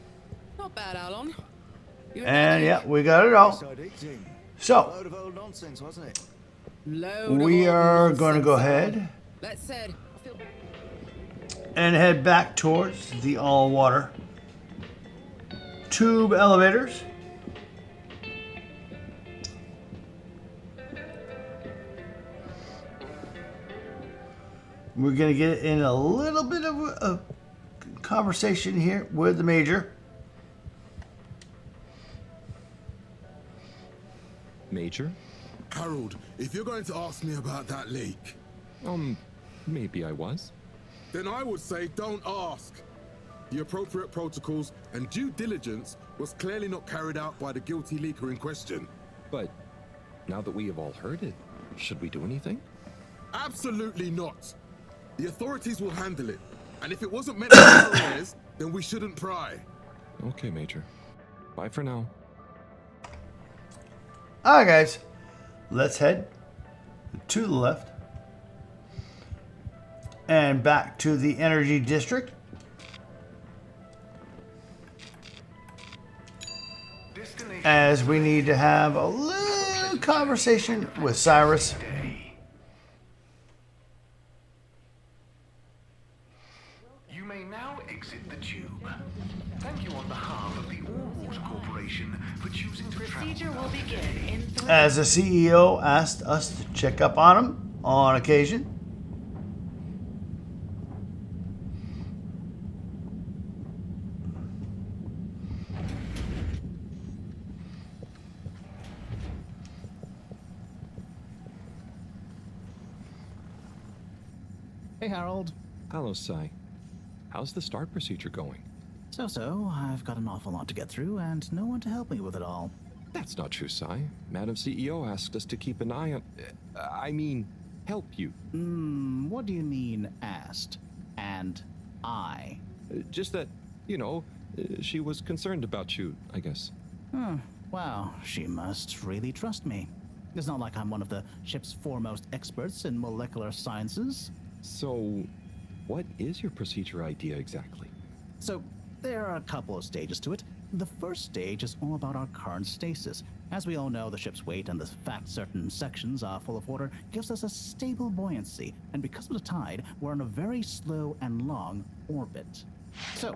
Speaker 7: Not bad, Alon. You
Speaker 1: And yeah, we got it all.
Speaker 6: Yes, I did, Zim.
Speaker 1: So,
Speaker 6: Load of old nonsense, wasn't it?
Speaker 1: we are going to go ahead
Speaker 7: Let's head.
Speaker 1: and head back towards the all-water tube elevators. We're going to get in a little bit of a conversation here with the Major.
Speaker 4: Major?
Speaker 13: Harold, if you're going to ask me about that leak,
Speaker 4: Maybe I was.
Speaker 13: then I would say don't ask. The appropriate protocols and due diligence was clearly not carried out by the guilty leaker in question.
Speaker 4: But now that we have all heard it, should we do anything?
Speaker 13: Absolutely not. The authorities will handle it. And if it wasn't meant for our ears, then we shouldn't pry.
Speaker 4: Okay, Major. Bye for now.
Speaker 1: Alright guys, let's head to the left and back to the Energy District. As we need to have a little conversation with Cyrus.
Speaker 2: You may now exit the tube. Thank you on behalf of the All-Water Corporation for choosing to
Speaker 14: Procedure will begin in 3.
Speaker 1: As the CEO asked us to check up on him on occasion.
Speaker 3: Hey, Harold.
Speaker 4: Hello, Cy. How's the start procedure going?
Speaker 3: So, I've got an awful lot to get through and no one to help me with it all.
Speaker 4: That's not true, Cy. Madam CEO asked us to keep an eye on... I mean, help you.
Speaker 3: What do you mean, asked? And I?
Speaker 4: Just that, you know, she was concerned about you, I guess.
Speaker 3: Wow, she must really trust me. It's not like I'm one of the ship's foremost experts in molecular sciences.
Speaker 4: So, what is your procedure idea exactly?
Speaker 3: So, there are a couple of stages to it. The first stage is all about our current stasis. As we all know, the ship's weight and the fact certain sections are full of water gives us a stable buoyancy, and because of the tide, we're on a very slow and long orbit. So,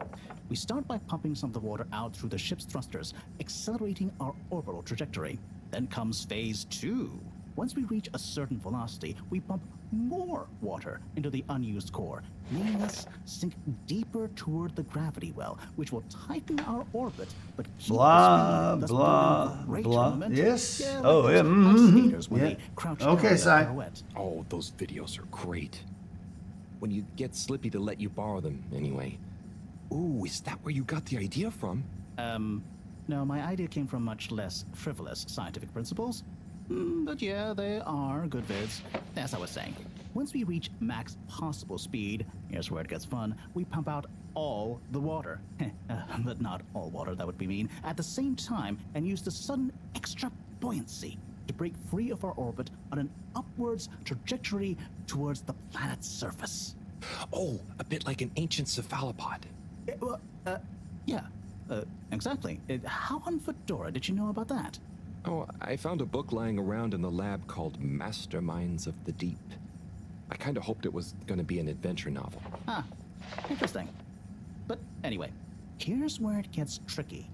Speaker 3: we start by pumping some of the water out through the ship's thrusters, accelerating our orbital trajectory. Then comes phase 2. Once we reach a certain velocity, we pump more water into the unused core, making us sink deeper toward the gravity well, which will tighten our orbit, but keep
Speaker 1: Blah,
Speaker 3: the speed, thus
Speaker 1: blah,
Speaker 3: building great
Speaker 1: blah.
Speaker 3: momentum.
Speaker 1: Yes.
Speaker 3: Yeah,
Speaker 1: Oh,
Speaker 3: like
Speaker 1: yeah.
Speaker 3: those ice skaters when
Speaker 1: Yeah.
Speaker 3: they crouch
Speaker 1: Okay,
Speaker 3: down in a
Speaker 1: Si.
Speaker 3: pirouette.
Speaker 4: Oh, those videos are great. When you get Slippy to let you borrow them, anyway. Ooh, is that where you got the idea from?
Speaker 3: No, my idea came from much less frivolous scientific principles. But yeah, they are good vids. As I was saying, once we reach max possible speed, here's where it gets fun, we pump out all the water. But not all water, that would be mean. At the same time, and use the sudden extra buoyancy to break free of our orbit on an upwards trajectory towards the planet's surface.
Speaker 4: Oh, a bit like an ancient cephalopod.
Speaker 3: Yeah, exactly. How on Fedora did you know about that?
Speaker 4: Oh, I found a book lying around in the lab called Masterminds of the Deep. I kind of hoped it was going to be an adventure novel.
Speaker 3: Interesting. But anyway, here's where it gets tricky.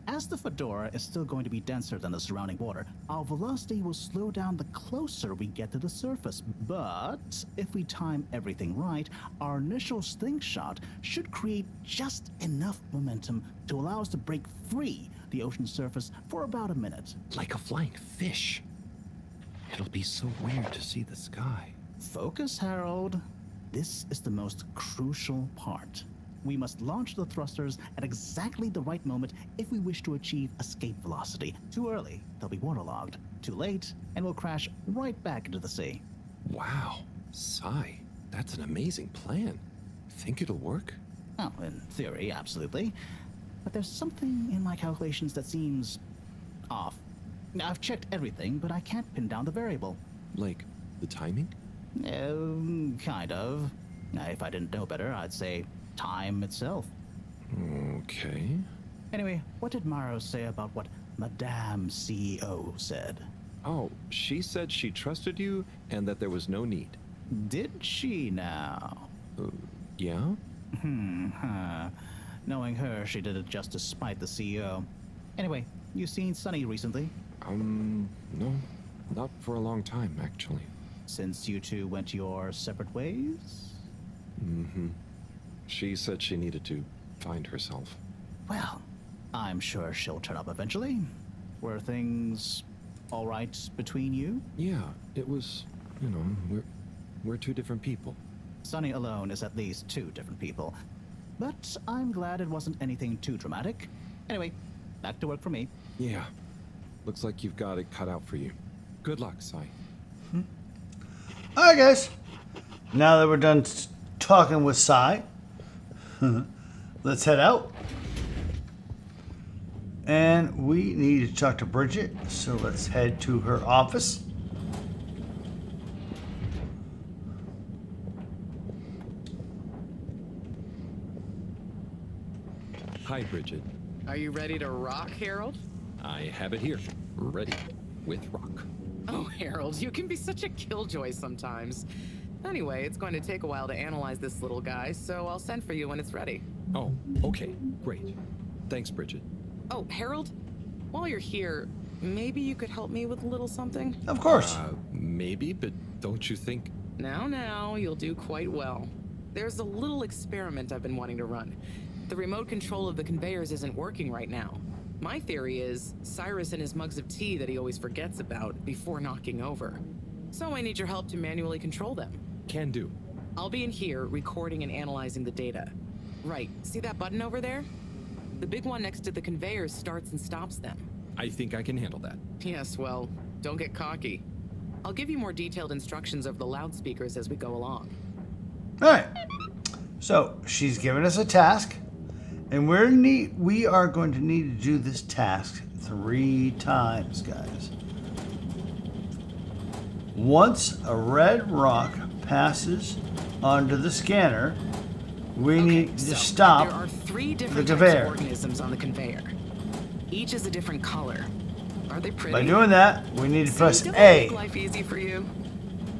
Speaker 3: As the Fedora is still going to be denser than the surrounding water, our velocity will slow down the closer we get to the surface. But if we time everything right, our initial slingshot should create just enough momentum to allow us to break free the ocean surface for about a minute.
Speaker 4: Like a flying fish. It'll be so weird to see the sky.
Speaker 3: Focus, Harold. This is the most crucial part. We must launch the thrusters at exactly the right moment if we wish to achieve escape velocity. Too early, they'll be waterlogged. Too late, and we'll crash right back into the sea.
Speaker 4: Wow, Sigh. That's an amazing plan. Think it'll work?
Speaker 3: Well, in theory, absolutely. But there's something in my calculations that seems off. I've checked everything, but I can't pin down the variable.
Speaker 4: Like, the timing?
Speaker 3: Kind of. Now, if I didn't know better, I'd say time itself.
Speaker 4: Okay.
Speaker 3: Anyway, what did Maro say about what Madame CEO said?
Speaker 4: Oh, she said she trusted you and that there was no need.
Speaker 3: Did she now?
Speaker 4: Yeah?
Speaker 3: Knowing her, she did it just to spite the CEO. Anyway, you seen Sunny recently?
Speaker 4: No. Not for a long time, actually.
Speaker 3: Since you two went your separate ways?
Speaker 4: Mm-hmm. She said she needed to find herself.
Speaker 3: Well, I'm sure she'll turn up eventually. Were things all right between you?
Speaker 4: Yeah, it was, you know, we're two different people.
Speaker 3: Sunny alone is at least two different people. But I'm glad it wasn't anything too dramatic. Anyway, back to work for me.
Speaker 4: Yeah. Looks like you've got it cut out for you. Good luck, Sai.
Speaker 1: Alright, guys. Now that we're done talking with Sai, let's head out. And we need to talk to Bridget, so let's head to her office.
Speaker 4: Hi, Bridget.
Speaker 7: Are you ready to rock, Harold?
Speaker 4: I have it here, ready, with rock.
Speaker 7: Oh, Harold, you can be such a killjoy sometimes. Anyway, it's going to take a while to analyze this little guy, so I'll send for you when it's ready.
Speaker 4: Oh, okay, great. Thanks, Bridget.
Speaker 7: Oh, Harold, while you're here, maybe you could help me with a little something?
Speaker 1: Of course.
Speaker 4: Maybe, but don't you think...
Speaker 7: Now, you'll do quite well. There's a little experiment I've been wanting to run. The remote control of the conveyors isn't working right now. My theory is Cyrus and his mugs of tea that he always forgets about before knocking over. So I need your help to manually control them.
Speaker 4: Can do.
Speaker 7: I'll be in here recording and analyzing the data. Right, see that button over there? The big one next to the conveyors starts and stops them.
Speaker 4: I think I can handle that.
Speaker 7: Yes, well, don't get cocky. I'll give you more detailed instructions over the loudspeakers as we go along.
Speaker 1: Alright. So, she's given us a task. And we are going to need to do this task 3 times, guys. Once a red rock passes under the scanner, we need to stop
Speaker 7: there are 3 different
Speaker 1: the
Speaker 7: types of
Speaker 1: conveyor.
Speaker 7: organisms on the conveyor. Each is a different color. Are they pretty?
Speaker 1: By doing that, we need to press
Speaker 7: Don't
Speaker 1: A.
Speaker 7: make life easy for you.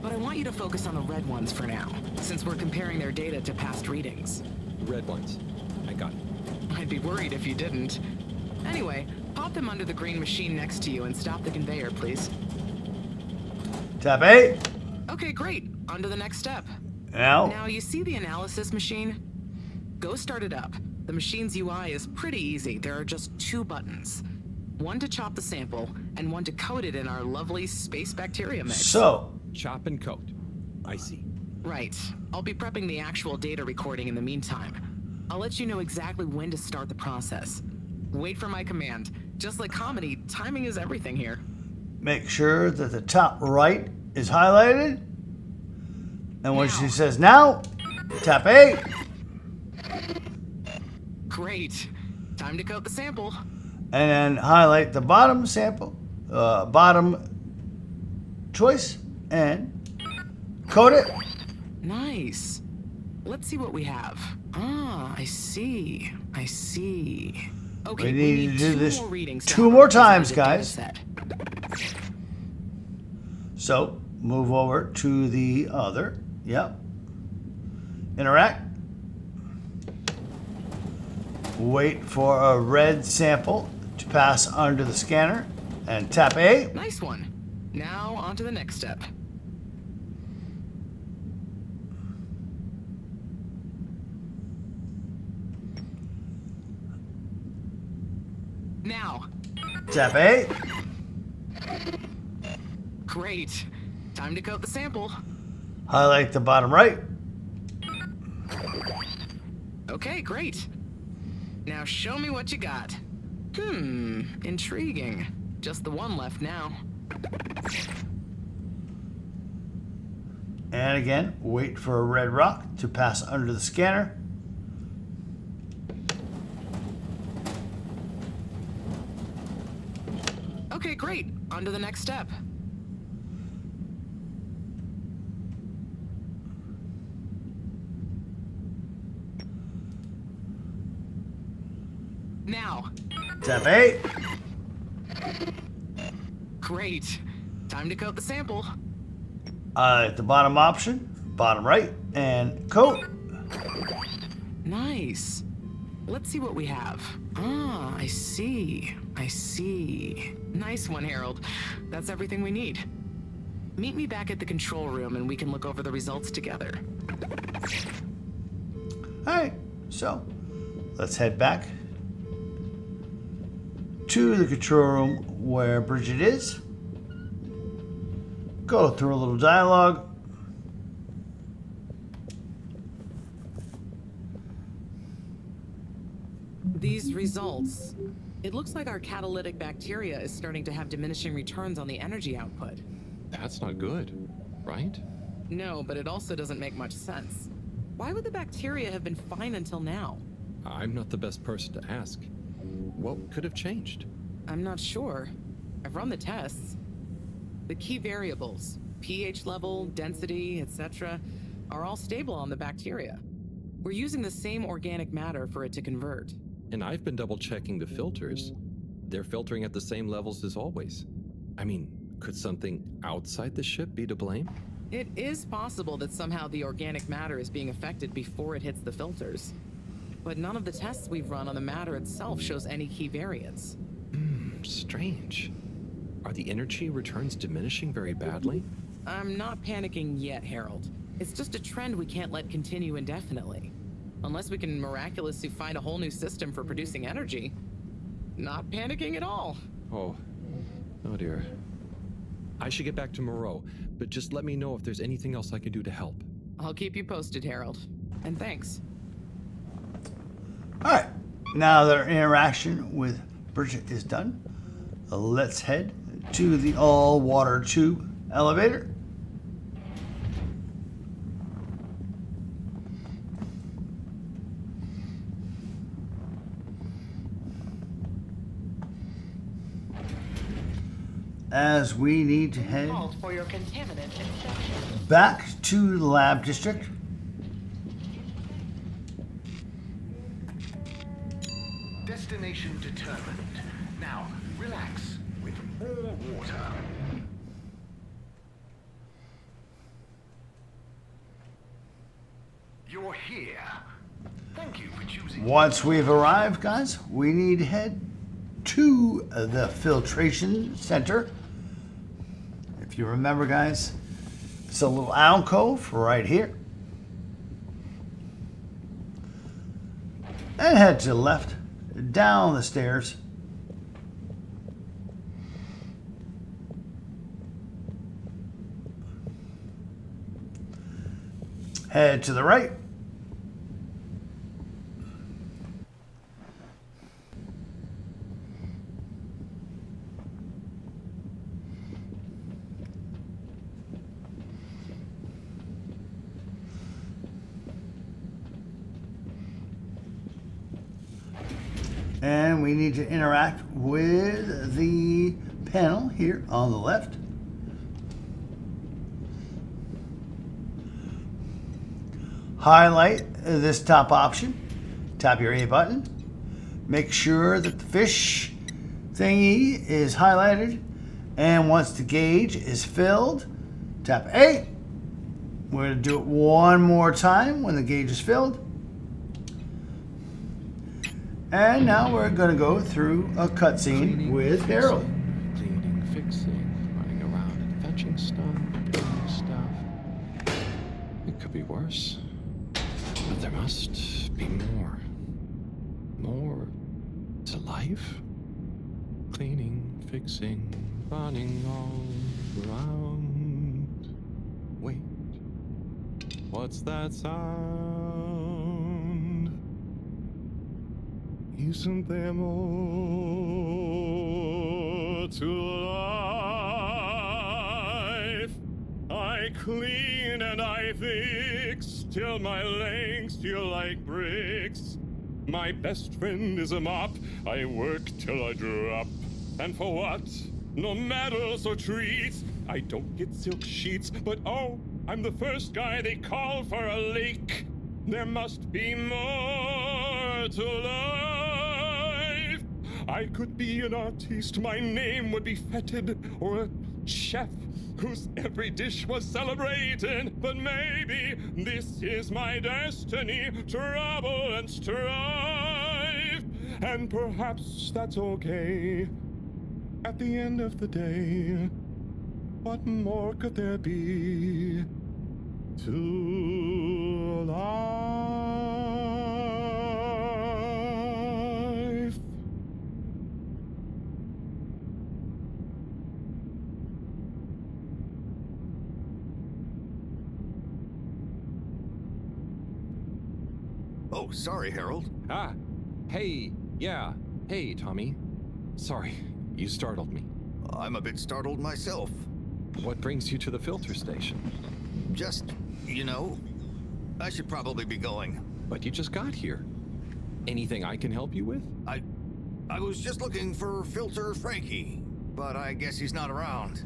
Speaker 7: But I want you to focus on the red ones for now, since we're comparing their data to past readings.
Speaker 4: Red ones. I got it.
Speaker 7: I'd be worried if you didn't. Anyway, pop them under the green machine next to you and stop the conveyor, please.
Speaker 1: Tap A.
Speaker 7: Okay, great. On to the next step.
Speaker 1: Now,
Speaker 7: you see the analysis machine? Go start it up. The machine's UI is pretty easy. There are just 2 buttons. One to chop the sample, and one to coat it in our lovely space bacteria mix.
Speaker 1: So,
Speaker 4: chop and coat. I see.
Speaker 7: Right. I'll be prepping the actual data recording in the meantime. I'll let you know exactly when to start the process. Wait for my command. Just like comedy, timing is everything here.
Speaker 1: make sure that the top right is highlighted. And when she says now, tap A.
Speaker 7: Great. Time to coat the sample.
Speaker 1: And then highlight the bottom sample, bottom choice, and coat it.
Speaker 7: Nice. Let's see what we have. Ah, I see. I see. Okay,
Speaker 1: We need to do
Speaker 7: two
Speaker 1: this
Speaker 7: more readings
Speaker 1: 2 more times,
Speaker 7: to update the
Speaker 1: guys.
Speaker 7: dataset.
Speaker 1: So move over to the other. Yep. Interact. Wait for a red sample to pass under the scanner and tap A.
Speaker 7: Nice one. Now on to the next step. Now.
Speaker 1: Tap A.
Speaker 7: Great. Time to coat the sample.
Speaker 1: Highlight the bottom right.
Speaker 7: Okay, great. Now show me what you got. Intriguing. Just the one left now.
Speaker 1: And again, wait for a red rock to pass under the scanner.
Speaker 7: Okay, great. On to the next step. Now.
Speaker 1: Step 8.
Speaker 7: Great. Time to coat the sample.
Speaker 1: At the bottom option, bottom right, and coat.
Speaker 7: Nice. Let's see what we have. Ah, I see. I see. Nice one, Harold. That's everything we need. Meet me back at the control room and we can look over the results together.
Speaker 1: Alright, so let's head back to the control room where Bridget is. Go through a little dialogue.
Speaker 7: These results. It looks like our catalytic bacteria is starting to have diminishing returns on the energy output.
Speaker 4: That's not good, right?
Speaker 7: No, but it also doesn't make much sense. Why would the bacteria have been fine until now?
Speaker 4: I'm not the best person to ask. What could have changed?
Speaker 7: I'm not sure. I've run the tests. The key variables, pH level, density, etc., are all stable on the bacteria. We're using the same organic matter for it to convert.
Speaker 4: And I've been double-checking the filters. They're filtering at the same levels as always. I mean, could something outside the ship be to blame?
Speaker 7: It is possible that somehow the organic matter is being affected before it hits the filters. But none of the tests we've run on the matter itself shows any key variants.
Speaker 4: Strange. Are the energy returns diminishing very badly?
Speaker 7: I'm not panicking yet, Harold. It's just a trend we can't let continue indefinitely. Unless we can miraculously find a whole new system for producing energy. Not panicking at all.
Speaker 4: Oh dear. I should get back to Moreau, but just let me know if there's anything else I can do to help.
Speaker 7: I'll keep you posted, Harold. And thanks.
Speaker 1: Alright, now that our interaction with Bridget is done, let's head to the all-water tube elevator. As we need to head
Speaker 14: For your contaminant inspection.
Speaker 1: back to the lab district.
Speaker 2: Destination determined. Now, relax with more water. You're here. Thank you for choosing.
Speaker 1: Once we've arrived, guys, we need to head to the filtration center. If you remember, guys, it's a little alcove right here. And head to the left, down the stairs. Head to the right. And we need to interact with the panel here on the left. Highlight this top option. Tap your A button. Make sure that the fish thingy is highlighted. And once the gauge is filled, tap A. We're going to do it one more time when the gauge is filled. And now we're going to go through a cutscene with Harold.
Speaker 4: Cleaning, fixing, running around and fetching stuff, doing stuff. It could be worse. But there must be more. More to life? Cleaning, fixing, running all around. Wait. What's that sound? Isn't there more to life? I
Speaker 15: clean and I fix till my legs feel like bricks. My best friend is a mop. I work till I drop. And for what? No medals or treats. I don't get silk sheets, but oh, I'm the first guy they call for a leak. There must be more to life. I could be an artiste, my name would be feted, or a chef whose every dish was celebrated. But maybe this is my destiny, trouble and strife. And perhaps that's okay. At the end of the day, what more could there be to life?
Speaker 6: Oh, sorry, Harold.
Speaker 4: Ah, hey, yeah, hey, Tommy. Sorry, you startled me.
Speaker 6: I'm a bit startled myself.
Speaker 4: What brings you to the filter station?
Speaker 6: Just, you know, I should probably be going.
Speaker 4: But you just got here. Anything I can help you with?
Speaker 6: I was just looking for Filter Frankie, but I guess he's not around.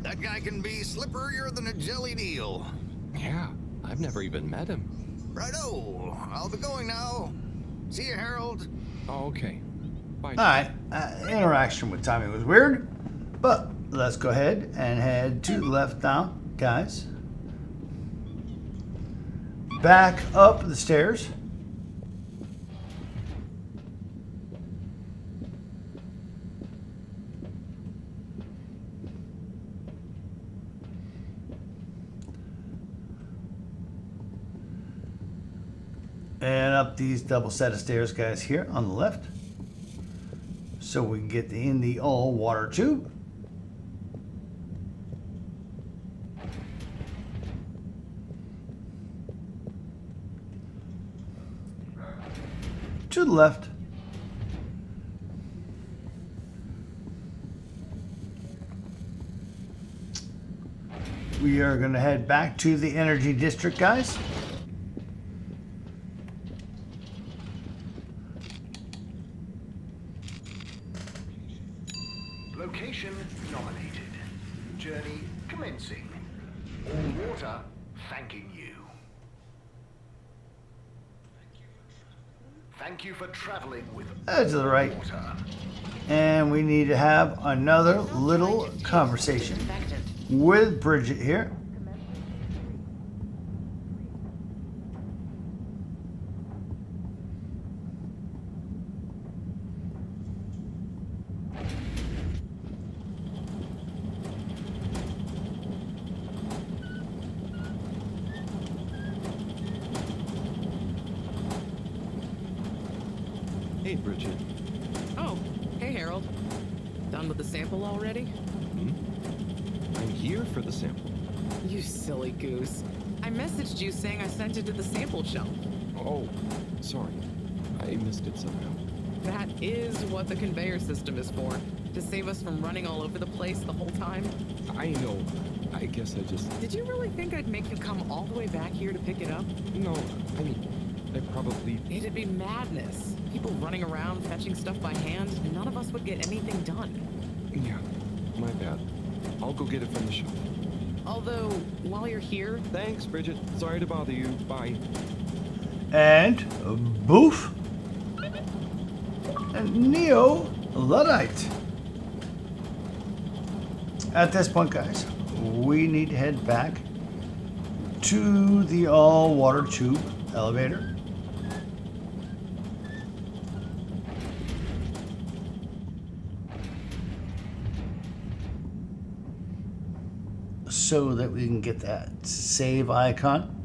Speaker 6: That guy can be slipperier than a jellied eel.
Speaker 4: Yeah, I've never even met him.
Speaker 6: Righto, I'll be going now. See you, Harold.
Speaker 4: Oh, okay. Bye.
Speaker 1: Alright, interaction with Tommy was weird, but let's go ahead and head to the left now, guys. Back up the stairs. And up these double set of stairs, guys, here on the left. So we can get in the all water tube. To the left. We are going to head back to the energy district, guys.
Speaker 2: Location nominated. Journey commencing. All water thanking you. Thank you for traveling with
Speaker 1: To the right.
Speaker 2: water.
Speaker 1: And we need to have another little conversation with Bridget here.
Speaker 4: Hey, Bridget.
Speaker 7: Oh, hey, Harold. Done with the sample already?
Speaker 4: I'm here for the sample.
Speaker 7: You silly goose. I messaged you saying I sent it to the sample shelf.
Speaker 4: Oh, sorry. I missed it somehow.
Speaker 7: That is what the conveyor system is for. To save us from running all over the place the whole time.
Speaker 4: I know. I guess I just...
Speaker 7: Did you really think I'd make you come all the way back here to pick it up?
Speaker 4: No, I mean, I probably...
Speaker 7: It'd be madness. People running around fetching stuff by hand. None of us would get anything done.
Speaker 4: Yeah, my bad. I'll go get it from the shop.
Speaker 7: Although, while you're here...
Speaker 4: Thanks, Bridget. Sorry to bother you. Bye.
Speaker 1: And Boof. And Neo-Luddite. At this point, guys, we need to head back to the all-water tube elevator. So that we can get that save icon.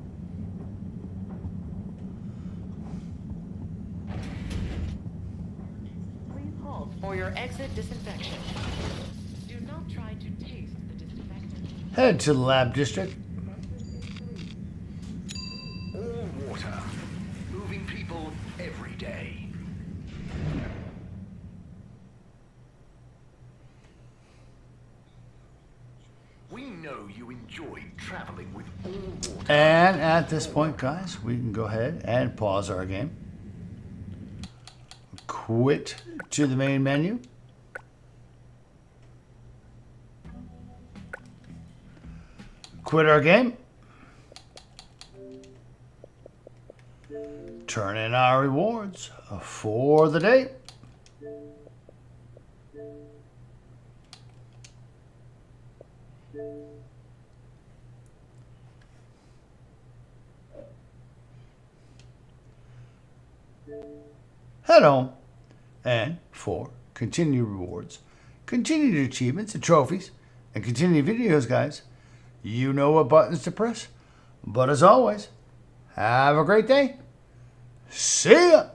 Speaker 14: Please hold for your exit disinfection. Do not try to taste the disinfectant.
Speaker 1: Head to the lab district.
Speaker 2: All water. Moving people every day. We know you enjoy traveling with all water.
Speaker 1: And at this point, guys, we can go ahead and pause our game. Quit to the main menu. Quit our game. Turn in our rewards for the day. Head home, and for continued rewards, continued achievements and trophies, and continued videos, guys, you know what buttons to press. But as always, have a great day. See ya!